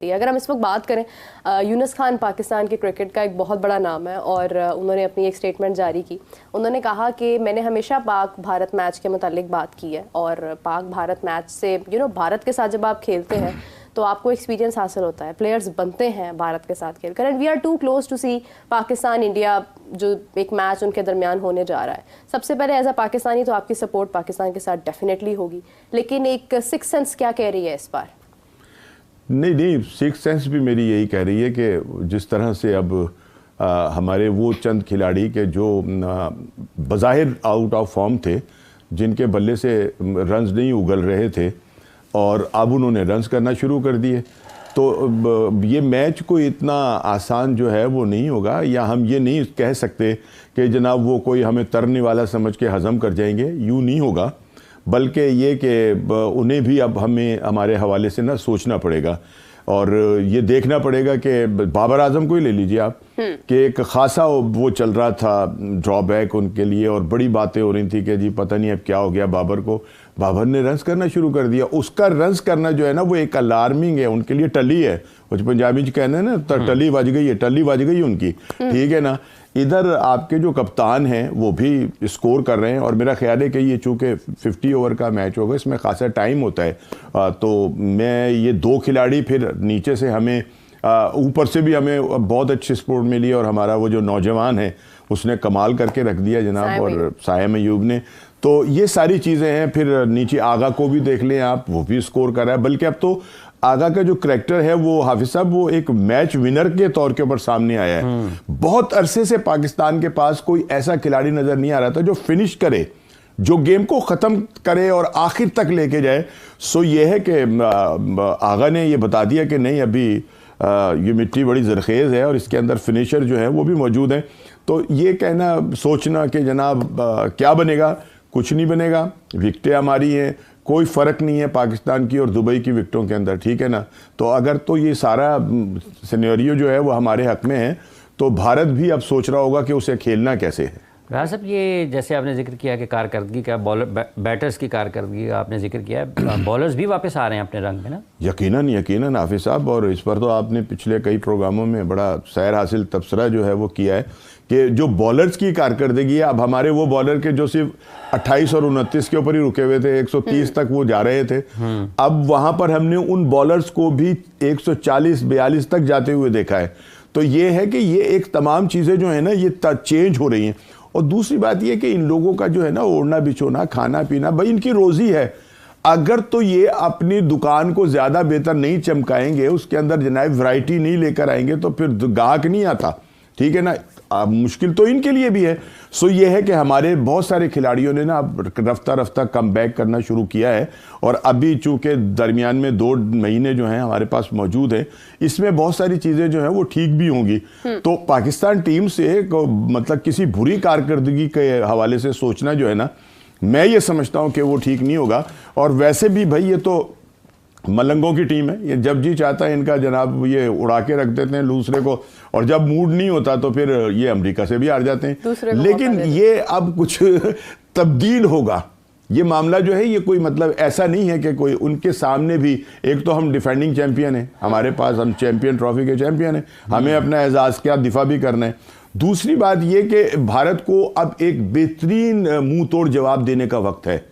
अगर हम इस वक्त बात करें, यूनुस खान पाकिस्तान के क्रिकेट का एक बहुत बड़ा नाम है और उन्होंने अपनी एक स्टेटमेंट जारी की। उन्होंने कहा कि मैंने हमेशा पाक भारत मैच के मुतालिक बात की है और पाक भारत मैच से भारत के साथ जब आप खेलते हैं तो आपको एक्सपीरियंस हासिल होता है, प्लेयर्स बनते हैं भारत के साथ खेलकर। And we are too close to see Pakistan India जो एक मैच उनके दरमियान होने जा रहा है। सबसे पहले एज अ पाकिस्तानी तो आपकी सपोर्ट पाकिस्तान के साथ डेफिनेटली होगी, लेकिन एक सिक्स सेंस क्या कह रही है इस बार? नहीं, सिक्स सेंस भी मेरी यही कह रही है कि जिस तरह से अब हमारे वो चंद खिलाड़ी के जो बज़ाहिर आउट ऑफ फॉर्म थे, जिनके बल्ले से रन्स नहीं उगल रहे थे और अब उन्होंने रन्स करना शुरू कर दिए, तो ये मैच कोई इतना आसान जो है वो नहीं होगा। या हम ये नहीं कह सकते कि जनाब वो कोई हमें तरने वाला समझ के हज़म कर जाएंगे, यूँ नहीं होगा। बल्कि ये कि उन्हें भी अब हमें हमारे हवाले से ना सोचना पड़ेगा और ये देखना पड़ेगा कि बाबर आजम को ही ले लीजिए आप, कि एक खासा वो चल रहा था ड्रॉबैक उनके लिए और बड़ी बातें हो रही थी कि जी पता नहीं अब क्या हो गया बाबर को। बाबर ने रन्स करना शुरू कर दिया। उसका रन्स करना जो है ना वो एक अलार्मिंग है उनके लिए, टली है। कुछ पंजाबी च कहना है ना, टली बज गई है, टली बज गई उनकी, ठीक है ना। इधर आपके जो कप्तान हैं वो भी स्कोर कर रहे हैं और मेरा ख्याल है कि ये चूँकि 50 ओवर का मैच होगा, इसमें खासा टाइम होता है, तो मैं ये दो खिलाड़ी फिर नीचे से हमें ऊपर से भी हमें बहुत अच्छी सपोर्ट मिली और हमारा वो जो नौजवान है उसने कमाल करके रख दिया जनाब, और सायम अयूब ने। तो ये सारी चीज़ें हैं। फिर नीचे आगा को भी देख लें आप, वो भी स्कोर कर रहा है। बल्कि अब तो आगा का जो करैक्टर है वो हाफिज साहब वो एक मैच विनर के तौर के ऊपर सामने आया है। बहुत अरसे से पाकिस्तान के पास कोई ऐसा खिलाड़ी नजर नहीं आ रहा था जो फिनिश करे, जो गेम को ख़त्म करे और आखिर तक लेके जाए। सो ये है कि आगा ने ये बता दिया कि नहीं, अभी ये मिट्टी बड़ी ज़रखेज़ है और इसके अंदर फिनिशर जो है वो भी मौजूद हैं। तो ये कहना सोचना कि जनाब क्या बनेगा, कुछ नहीं बनेगा। विकटें हमारी हैं, कोई फ़र्क नहीं है पाकिस्तान की और दुबई की विकटों के अंदर, ठीक है ना। तो अगर तो ये सारा सिनेरियो जो है वो हमारे हक में है, तो भारत भी अब सोच रहा होगा कि उसे खेलना कैसे है। राजा साहब, ये जैसे आपने जिक्र किया कि कारकर्दगी का, बैटर्स की कारकर्दगी का आपने जिक्र किया है, बॉलर्स भी वापस आ रहे हैं अपने रंग में ना? यकीनन हाफिज साहब, और इस पर तो आपने पिछले कई प्रोग्रामों में बड़ा सैर हासिल तबसरा जो है वो किया है कि जो बॉलर्स की कारकर्दगी है, अब हमारे वो बॉलर के जो सिर्फ 28 और 29 के ऊपर ही रुके हुए थे, 130 तक वो जा रहे थे, अब वहाँ पर हमने उन बॉलर्स को भी 140-42 तक जाते हुए देखा है। तो ये है कि ये एक तमाम चीज़ें जो है ना ये चेंज हो रही हैं। और दूसरी बात ये कि इन लोगों का जो है ना ओढ़ना बिछोना, खाना पीना, भाई इनकी रोज़ी है। अगर तो ये अपनी दुकान को ज़्यादा बेहतर नहीं चमकाएंगे, उसके अंदर जनाब वैरायटी नहीं लेकर आएंगे, तो फिर गाहक नहीं आता, ठीक है ना। मुश्किल तो इनके लिए भी है। सो ये है कि हमारे बहुत सारे खिलाड़ियों ने ना अब रफ्ता कम बैक करना शुरू किया है और अभी चूँकि दरमियान में 2 महीने जो हैं हमारे पास मौजूद हैं, इसमें बहुत सारी चीज़ें जो हैं वो ठीक भी होंगी। तो पाकिस्तान टीम से मतलब किसी बुरी कारकर्दगी के हवाले से सोचना जो है ना, मैं ये समझता हूँ कि वो ठीक नहीं होगा। और वैसे भी भाई ये तो मलंगों की टीम है, ये जब जी चाहता है इनका जनाब ये उड़ा के रख देते हैं दूसरे को, और जब मूड नहीं होता तो फिर ये अमेरिका से भी हार जाते हैं। लेकिन ये अब कुछ तब्दील होगा। ये मामला जो है ये कोई मतलब ऐसा नहीं है कि कोई उनके सामने भी, एक तो हम डिफेंडिंग चैंपियन हैं, हमारे पास हम चैंपियन ट्रॉफी के चैंपियन हैं, हमें अपना एजाज़ क्या दिफा भी करना है। दूसरी बात ये कि भारत को अब एक बेहतरीन मुंह तोड़ जवाब देने का वक्त है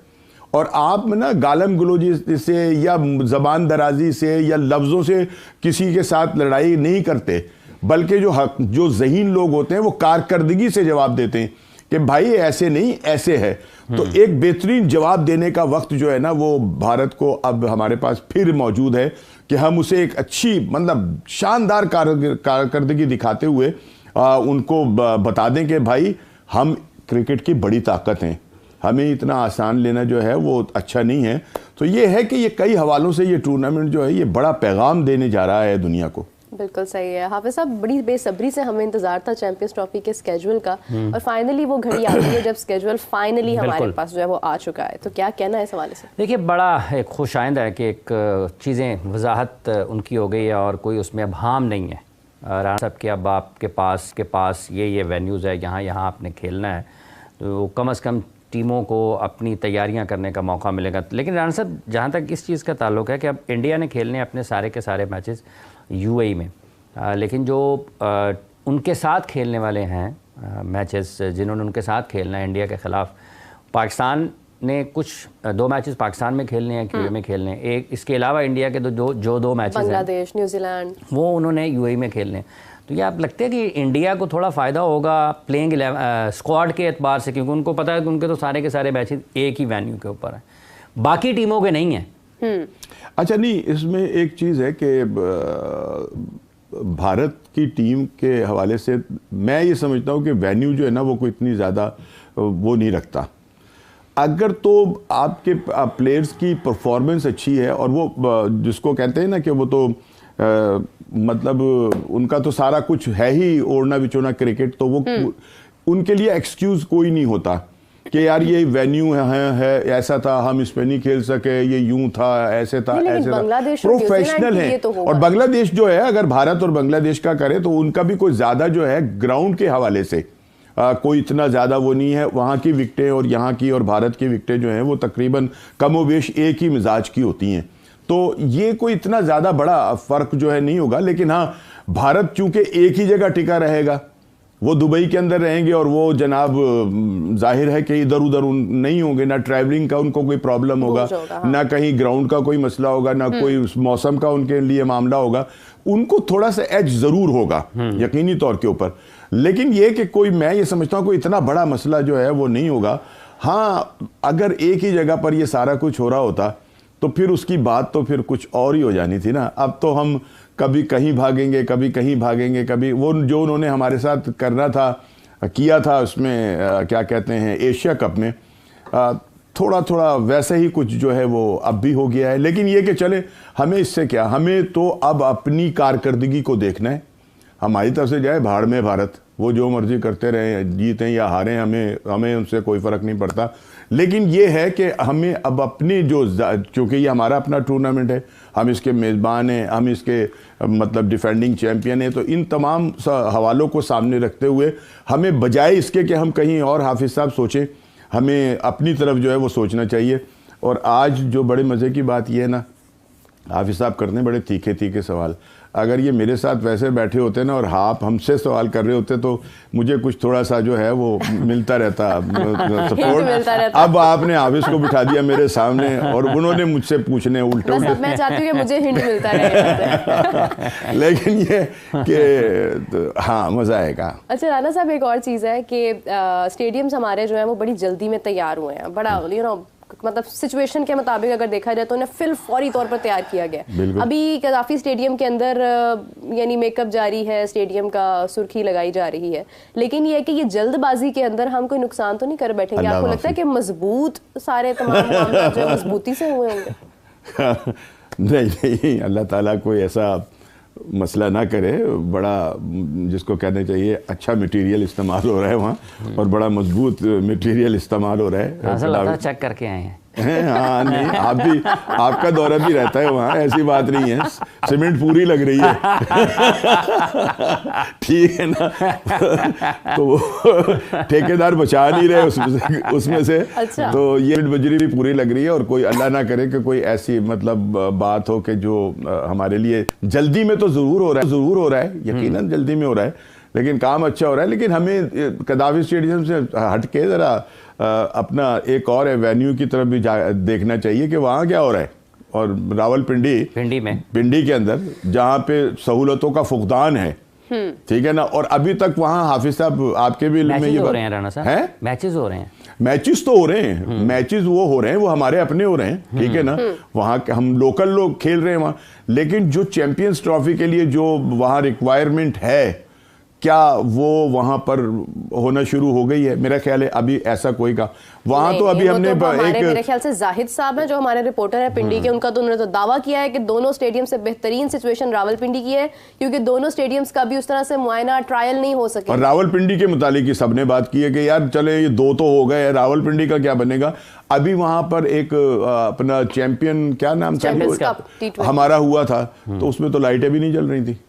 और आप ना गालम गलोजी से या ज़बान दराजी से या लफ्ज़ों से किसी के साथ लड़ाई नहीं करते, बल्कि जो ज़हीन लोग होते हैं वो कारकर्दगी से जवाब देते हैं कि भाई ऐसे नहीं ऐसे है। तो एक बेहतरीन जवाब देने का वक्त जो है ना वो भारत को अब हमारे पास फिर मौजूद है कि हम उसे एक अच्छी मतलब शानदार कारकर्दगी दिखाते हुए उनको बता दें कि भाई हम क्रिकेट की बड़ी ताकत हैं, हमें इतना आसान लेना जो है वो अच्छा नहीं है। तो ये है कि ये कई हवालों से ये टूर्नामेंट जो है ये बड़ा पैगाम देने जा रहा है दुनिया को। बिल्कुल सही है हाफिज साहब, बड़ी बेसब्री से हमें इंतजार था चैंपियंस ट्रॉफी के स्केड्यूल का और फाइनली वो घड़ी आ गई है जब स्केड्यूल फाइनली हमारे पास जो है वो आ चुका है। तो क्या कहना है इस हवाले से? देखिए, बड़ा एक खुश आइंद है कि एक चीज़ें वजाहत उनकी हो गई है और कोई उसमें अब हाम नहीं है। राना साहब के अब आपके पास ये वेन्यूज़ है, यहाँ आपने खेलना है, तो कम से कम टीमों को अपनी तैयारियां करने का मौका मिलेगा। लेकिन राना साहब, जहाँ तक इस चीज़ का ताल्लुक है कि अब इंडिया ने खेलने अपने सारे के सारे मैचेस यूएई में। लेकिन जो उनके साथ खेलने वाले हैं मैचेस, जिन्होंने उनके साथ खेलना है इंडिया के ख़िलाफ़, पाकिस्तान ने कुछ 2 मैचेस पाकिस्तान में खेलने हैं, यूएई में खेलने हैं, एक इसके अलावा इंडिया के जो 2 मैचेस हैं बांग्लादेश, न्यूजीलैंड, वो उन्होंने यूएई में खेलने हैं। तो ये आप लगते हैं कि इंडिया को थोड़ा फ़ायदा होगा प्लेइंग स्क्वाड के एतबार से, क्योंकि उनको पता है कि उनके तो सारे के सारे मैचेस एक ही वेन्यू के ऊपर हैं, बाकी टीमों के नहीं हैं। अच्छा, नहीं, इसमें एक चीज़ है कि भारत की टीम के हवाले से मैं ये समझता हूँ कि वेन्यू जो है ना वो कोई इतनी ज़्यादा वो नहीं रखता। अगर तो आपके प्लेयर्स की परफॉर्मेंस अच्छी है और वो जिसको कहते हैं ना कि वो तो मतलब उनका तो सारा कुछ है ही ओढ़ना बिचोना क्रिकेट, तो वो उनके लिए एक्सक्यूज़ कोई नहीं होता कि यार ये वेन्यू है ऐसा था, हम इस पे नहीं खेल सके, ये यूं था, ऐसे था, ऐसे था। प्रोफेशनल है। और बांग्लादेश जो है, अगर भारत और बांग्लादेश का करे तो उनका भी कोई ज़्यादा जो है ग्राउंड के हवाले से कोई इतना ज़्यादा वो नहीं है। वहाँ की विकटें और यहाँ की और भारत की विकटें जो हैं वो तकरीबन कमोबेश एक ही मिजाज की होती हैं, तो ये कोई इतना ज़्यादा बड़ा फ़र्क जो है नहीं होगा। लेकिन हाँ, भारत चूँकि एक ही जगह टिका रहेगा, वो दुबई के अंदर रहेंगे और वो जनाब जाहिर है कि इधर उधर नहीं होंगे, ना ट्रैवलिंग का उनको कोई प्रॉब्लम होगा, ना कहीं ग्राउंड का कोई मसला होगा, ना कोई मौसम का उनके लिए मामला होगा। उनको थोड़ा सा एज ज़रूर होगा यकीनी तौर के ऊपर, लेकिन ये कि कोई, मैं ये समझता हूँ कोई इतना बड़ा मसला जो है वो नहीं होगा। हाँ, अगर एक ही जगह पर ये सारा कुछ हो रहा होता तो फिर उसकी बात तो फिर कुछ और ही हो जानी थी ना। अब तो हम कभी कहीं भागेंगे, कभी कहीं भागेंगे, कभी वो जो उन्होंने हमारे साथ करना था किया था उसमें क्या कहते हैं एशिया कप में, थोड़ा थोड़ा वैसे ही कुछ जो है वो अब भी हो गया है। लेकिन ये कि चले, हमें इससे क्या, हमें तो अब अपनी कारकर्दगी को देखना है। हमारी तरफ से जाए भाड़ में भारत, वो जो मर्जी करते रहे, जीतें या हारें, हमें उनसे कोई फ़र्क नहीं पड़ता। लेकिन ये है कि हमें अब अपनी जो, चूँकि ये हमारा अपना टूर्नामेंट है, हम इसके मेज़बान हैं, हम इसके मतलब डिफेंडिंग चैम्पियन हैं, तो इन तमाम हवालों को सामने रखते हुए हमें बजाय इसके कि हम कहीं और हाफिज़ साहब सोचें, हमें अपनी तरफ जो है वो सोचना चाहिए। और आज जो बड़े मज़े की बात यह है ना, हाफिज़ साहब करते हैं बड़े तीखे तीखे सवाल। अगर ये मेरे साथ वैसे बैठे होते ना और आप हमसे सवाल कर रहे होते तो मुझे कुछ थोड़ा सा जो है वो मिलता रहता सपोर्ट। अब आपने हाफिज़ को बिठा दिया मेरे सामने और उन्होंने मुझसे पूछने उल्टे। मैं चाहती हूँ कि मुझे हिंट मिलता रहे। लेकिन ये कि हाँ, मज़ा आएगा। अच्छा राना साहब, एक और चीज़ है कि स्टेडियम्स हमारे जो है वो बड़ी जल्दी में तैयार हुए हैं, बड़ा मतलब सिचुएशन के मुताबिक अगर देखा जाए तो उन्हें फौरी तौर पर तैयार किया गया। अभी कदाफी स्टेडियम के अंदर यानी मेकअप जारी है, स्टेडियम का सुर्खी लगाई जा रही है, लेकिन ये है कि ये जल्दबाजी के अंदर हम कोई नुकसान तो नहीं कर बैठेंगे? आपको लगता है कि मजबूत सारे तमाम मामला जो मजबूती से हुए होंगे? नहीं, अल्लाह ताला कोई ऐसा मसला ना करे। बड़ा जिसको कहना चाहिए अच्छा मटेरियल इस्तेमाल हो रहा है वहाँ और बड़ा मजबूत मटेरियल इस्तेमाल हो रहा है। ऐसा लगता है चेक करके आए हैं। हाँ, नहीं, आप भी, आपका दौरा भी रहता है वहाँ, ऐसी बात नहीं है। सीमेंट पूरी लग रही है। ठीक है ना। तो ठेकेदार बचा नहीं रहे उसमें से। अच्छा। तो ये बजरी भी पूरी लग रही है और कोई अल्लाह ना करे कि कोई ऐसी मतलब बात हो कि जो हमारे लिए जल्दी में तो ज़रूर हो रहा है, यकीनन जल्दी में हो रहा है, लेकिन काम अच्छा हो रहा है। लेकिन हमें कदाफी स्टेडियम से हट के ज़रा अपना एक और वेन्यू की तरफ भी देखना चाहिए कि वहाँ क्या हो रहा है। और पिंडी के अंदर जहाँ पे सहूलतों का फुकदान है, ठीक है ना, और अभी तक वहाँ हाफिज़ साहब आपके भी में ये हो रहे हैं राना साहब, मैचेस हो रहे हैं, मैचेस तो हो रहे हैं, मैचेस वो हो रहे हैं, वो हमारे अपने हो रहे हैं, ठीक है ना। वहाँ हम लोकल लोग खेल रहे हैं वहाँ, लेकिन जो चैंपियंस ट्रॉफी के लिए जो वहाँ रिक्वायरमेंट है, क्या वो वहाँ पर होना शुरू हो गई है? मेरा ख्याल है अभी ऐसा कोई का वहाँ तो अभी हमने तो मेरे ख्याल से जाहिद साहब हैं जो हमारे रिपोर्टर हैं पिंडी के, उनका तो उन्होंने तो दावा किया है कि दोनों स्टेडियम से बेहतरीन सिचुएशन रावलपिंडी की है, क्योंकि दोनों स्टेडियम्स का भी उस तरह से मुआयना ट्रायल नहीं हो सके। और रावलपिंडी के मुतालिक सबने बात की है कि यार चले ये 2 तो हो गए, रावलपिंडी का क्या बनेगा? अभी वहां पर एक अपना चैंपियन क्या नाम था हमारा हमारा हुआ था, तो उसमें तो लाइटें भी नहीं जल रही थी।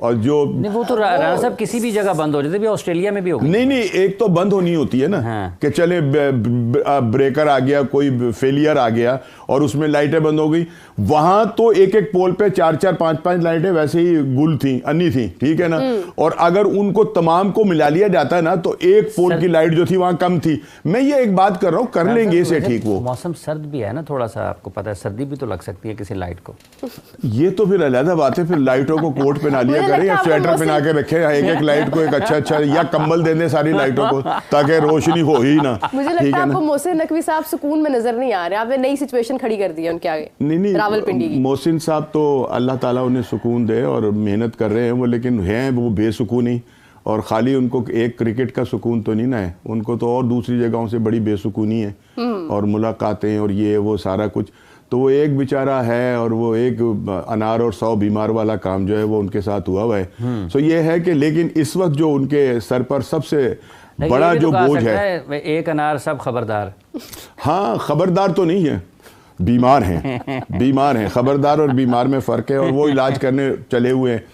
और जो नहीं वो तो राणा साहब किसी भी जगह बंद हो जाते, भी ऑस्ट्रेलिया में भी हो गई। नहीं एक तो बंद होनी होती है ना, हाँ। कि चले ब्रेकर आ गया, कोई फेलियर आ गया और उसमें लाइटें बंद हो गई। वहां तो एक एक पोल पे 4-4 5-5 लाइटें वैसे ही गुल थी, अन्नी थी, ठीक है ना। और अगर उनको तमाम को मिला लिया जाता ना तो एक पोल की लाइट जो थी वहां कम थी। मैं ये एक बात कर रहा हूं, कर लेंगे इसे ठीक। वो मौसम सर्द भी है ना थोड़ा सा, आपको पता है सर्दी भी तो लग सकती है किसी लाइट को। ये तो फिर अलग बात है, फिर लाइटों को कोट पहना लिया करें या स्वेटर पहना के रखे, एक एक लाइट को एक अच्छा या कंबल दे दें सारी लाइटों को ताकि रोशनी हो ही ना। मुझे लगता है आपको मोहसिन नकवी साहब सुकून में नजर नहीं आ रहे, आपने नई सिचुएशन खड़ी कर दी है उनके आगे। नहीं रावलपिंडी की मोहसिन साहब तो अल्लाह ताला उन्हें सुकून दे और मेहनत कर रहे हैं वो, लेकिन हैं वो बेसुकून ही। और खाली उनको एक क्रिकेट का सुकून तो नहीं ना है, उनको तो और दूसरी जगहों से बड़ी बेसुकूनी है और मुलाकातें और ये वो सारा कुछ। तो वो एक बेचारा है और वो एक अनार और 100 बीमार वाला काम जो है वो उनके साथ हुआ है। सो ये है कि लेकिन इस वक्त जो उनके सर पर सबसे बड़ा जो बोझ है, एक अनार सब खबरदार। हाँ खबरदार तो नहीं है, बीमार हैं। बीमार हैं, खबरदार और बीमार में फ़र्क है। और वो इलाज करने चले हुए हैं।